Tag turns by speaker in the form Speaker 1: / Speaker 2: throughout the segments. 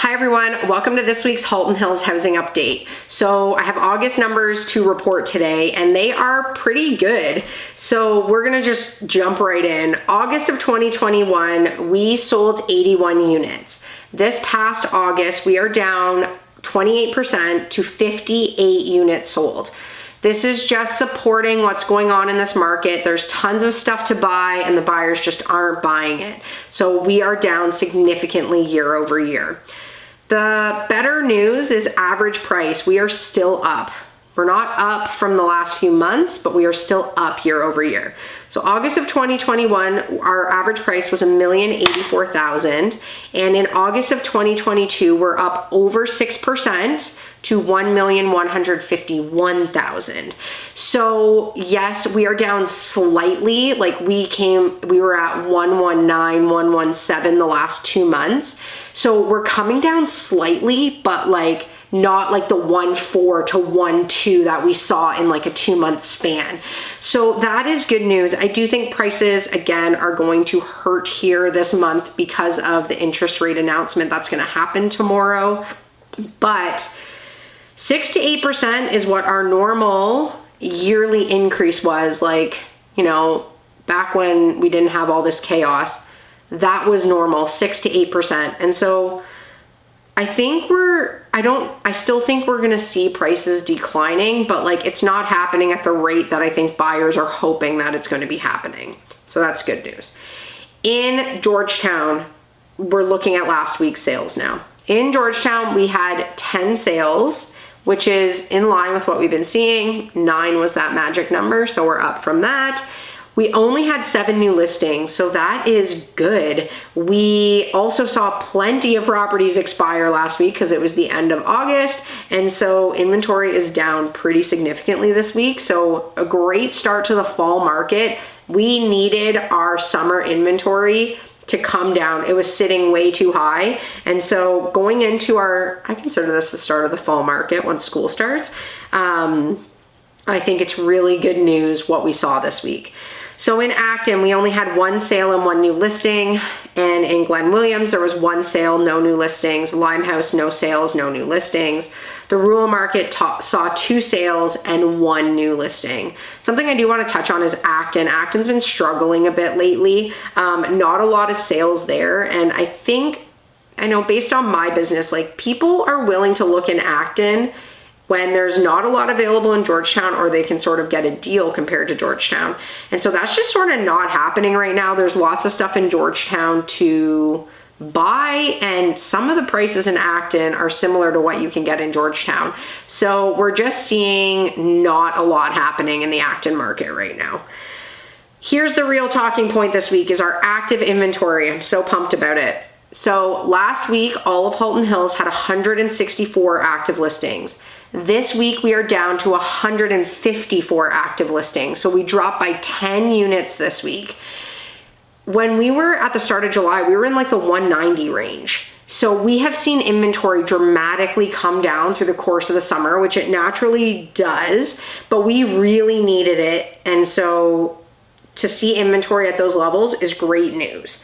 Speaker 1: Hi everyone, welcome to this week's Halton Hills housing update. So I have August numbers to report today and they are pretty good. So we're gonna just jump right in. August of 2021, we sold 81 units. This past August, we are down 28% to 58 units sold. This is just supporting what's going on in this market. There's tons of stuff to buy and the buyers just aren't buying it. So we are down significantly year over year. The better news is average price. We are still up. We're not up from the last few months, but we are still up year over year. So August of 2021, our average price was $1,084,000. And in August of 2022, we're up over 6% to $1,151,000. So yes, we are down slightly. Like we were at 119, 117 the last 2 months. So we're coming down slightly, but like not like the 1.4 to 1.2 that we saw in like a 2-month span. So that is good news. I do think prices again are going to hurt here this month because of the interest rate announcement that's going to happen tomorrow. But 6 to 8% is what our normal yearly increase was, like, you know, back when we didn't have all this chaos. That was normal, 6 to 8%. And so I think I still think we're gonna see prices declining, but like it's not happening at the rate that I think buyers are hoping that it's gonna be happening. So that's good news. In Georgetown, we're looking at last week's sales now. In Georgetown, we had 10 sales, which is in line with what we've been seeing. 9 was that magic number, so we're up from that. We only had 7 new listings, so that is good. We also saw plenty of properties expire last week because it was the end of August, and so inventory is down pretty significantly this week. So a great start to the fall market. We needed our summer inventory to come down. It was sitting way too high. And so going into I consider this the start of the fall market once school starts. I think it's really good news what we saw this week. So in Acton, we only had 1 sale and 1 new listing. And in Glen Williams, there was 1 sale, no new listings. Limehouse, no sales, no new listings. The rural market saw 2 sales and 1 new listing. Something I do want to touch on is Acton. Acton's been struggling a bit lately. Not a lot of sales there. And I know based on my business, like people are willing to look in Acton when there's not a lot available in Georgetown, or they can sort of get a deal compared to Georgetown. And so that's just sort of not happening right now. There's lots of stuff in Georgetown to buy, and some of the prices in Acton are similar to what you can get in Georgetown. So we're just seeing not a lot happening in the Acton market right now. Here's the real talking point this week is our active inventory. I'm so pumped about it. So last week, all of Halton Hills had 164 active listings. This week, we are down to 154 active listings. So we dropped by 10 units this week. When we were at the start of July, we were in like the 190 range. So we have seen inventory dramatically come down through the course of the summer, which it naturally does, but we really needed it. And so to see inventory at those levels is great news.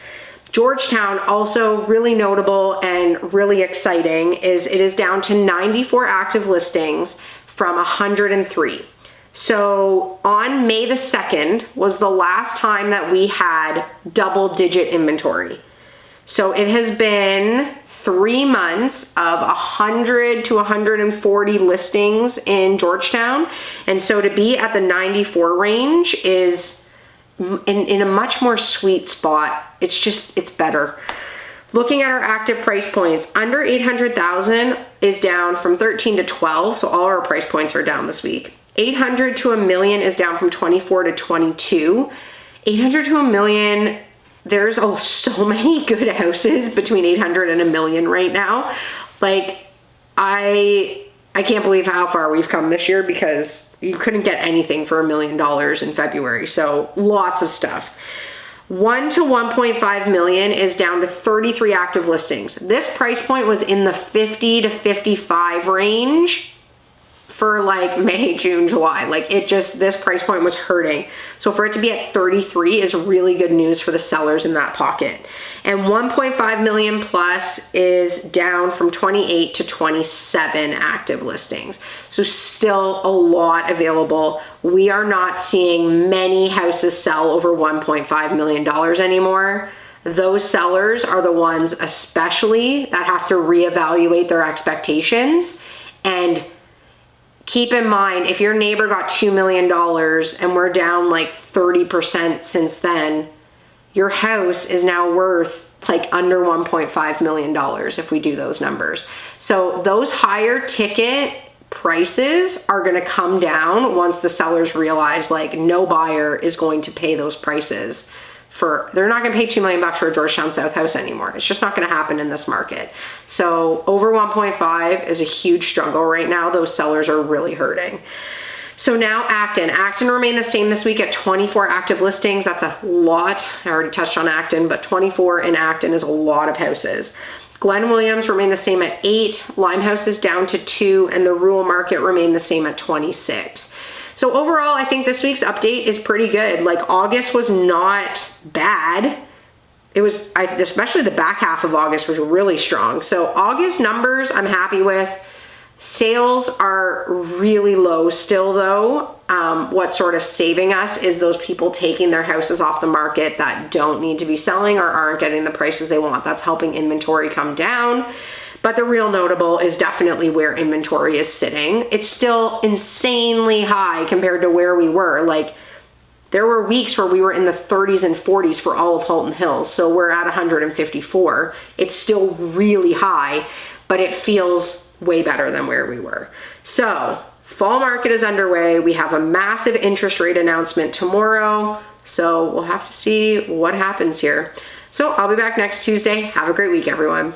Speaker 1: Georgetown, also really notable and really exciting, is it is down to 94 active listings from 103. So on May the 2nd was the last time that we had double-digit inventory. So it has been 3 months of 100 to 140 listings in Georgetown. And so to be at the 94 range is in a much more sweet spot. It's better. Looking at our active price points, under 800,000 is down from 13 to 12. So all our price points are down this week. 800 to $1 million is down from 24 to 22. 800 to $1 million, there's so many good houses between 800 and $1 million right now. Like I can't believe how far we've come this year because you couldn't get anything for $1 million in February. So lots of stuff. 1 to 1.5 million is down to 33 active listings. This price point was in the 50 to 55 range for like May, June, July. Like it just, this price point was hurting. So for it to be at 33 is really good news for the sellers in that pocket. And 1.5 million plus is down from 28 to 27 active listings. So still a lot available. We are not seeing many houses sell over $1.5 million anymore. Those sellers are the ones especially that have to reevaluate their expectations. And keep in mind, if your neighbor got $2 million and we're down like 30% since then, your house is now worth like under $1.5 million if we do those numbers. So those higher ticket prices are going to come down once the sellers realize like no buyer is going to pay those prices. They're not going to pay $2 million for a Georgetown South house anymore. It's just not going to happen in this market. So over 1.5 is a huge struggle right now. Those sellers are really hurting. So now Acton. Acton remained the same this week at 24 active listings. That's a lot. I already touched on Acton, but 24 in Acton is a lot of houses. Glen Williams remained the same at 8. Limehouse is down to 2, and the rural market remained the same at 26. So overall, I think this week's update is pretty good. Like August was not bad. It was, especially the back half of August was really strong. So August numbers I'm happy with. Sales are really low still though. What's sort of saving us is those people taking their houses off the market that don't need to be selling or aren't getting the prices they want. That's helping inventory come down. But the real notable is definitely where inventory is sitting. It's still insanely high compared to where we were. Like there were weeks where we were in the 30s and 40s for all of Halton Hills. So we're at 154. It's still really high, but it feels way better than where we were. So fall market is underway. We have a massive interest rate announcement tomorrow. So we'll have to see what happens here. So I'll be back next Tuesday. Have a great week, everyone.